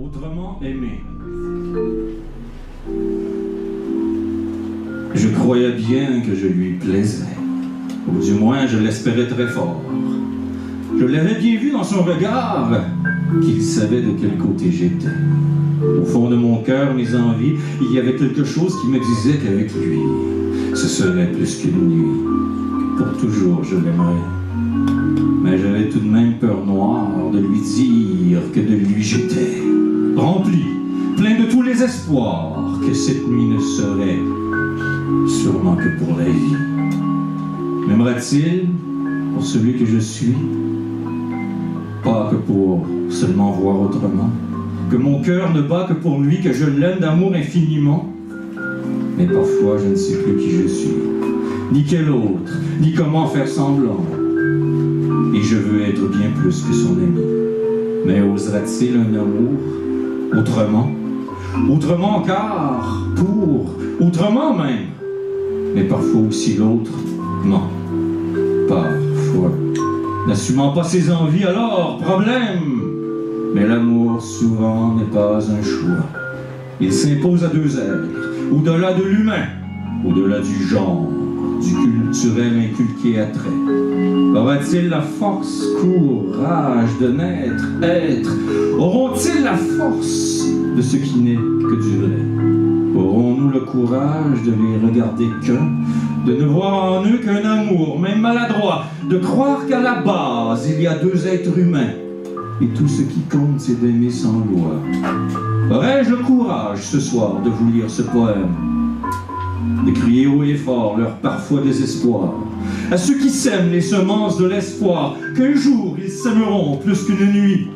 autrement aimé. Je croyais bien que je lui plaisais, ou du moins je l'espérais très fort. Je l'avais bien vu dans son regard qu'il savait de quel côté j'étais. Au fond de mon cœur, mes envies, il y avait quelque chose qui me disait qu'avec lui, ce serait plus qu'une nuit. Pour toujours, je l'aimerais. Mais j'avais tout de même peur noire de lui dire que de lui j'étais rempli, plein de tous les espoirs, que cette nuit ne serait sûrement que pour la vie. M'aimera-t-il pour celui que je suis? Pas que pour seulement voir autrement, que mon cœur ne bat que pour lui, que je l'aime d'amour infiniment. Mais parfois je ne sais plus qui je suis, ni quel autre, ni comment faire semblant. Et je veux être bien plus que son ami. Mais osera-t-il un amour autrement? Autrement car, pour, autrement même. Mais parfois aussi l'autre, non. Parfois. N'assumant pas ses envies, alors, problème. Mais l'amour, souvent, n'est pas un choix. Il s'impose à deux êtres, au-delà de l'humain, au-delà du genre, du culturel inculqué à trait. Aura-t-il la force, courage de naître, être? Auront-ils la force de ce qui n'est que du vrai? Aurons-nous le courage de les regarder qu'un, de ne voir en eux qu'un amour, même maladroit, de croire qu'à la base, il y a deux êtres humains, et tout ce qui compte, c'est d'aimer sans loi? Aurais-je le courage, ce soir, de vous lire ce poème, de crier haut et fort leur parfois désespoir, à ceux qui sèment les semences de l'espoir, qu'un jour ils sèmeront plus qu'une nuit?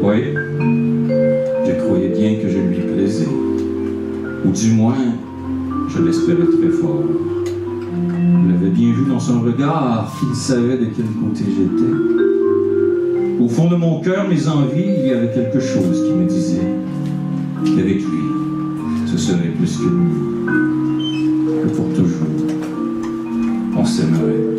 Oui, je croyais bien que je lui plaisais, ou du moins, je l'espérais très fort. Je l'avais bien vu dans son regard qu'il savait de quel côté j'étais. Au fond de mon cœur, mes envies, il y avait quelque chose qui me disait qu'avec lui, ce serait plus qu'une nuit, que pour toujours, on s'aimerait.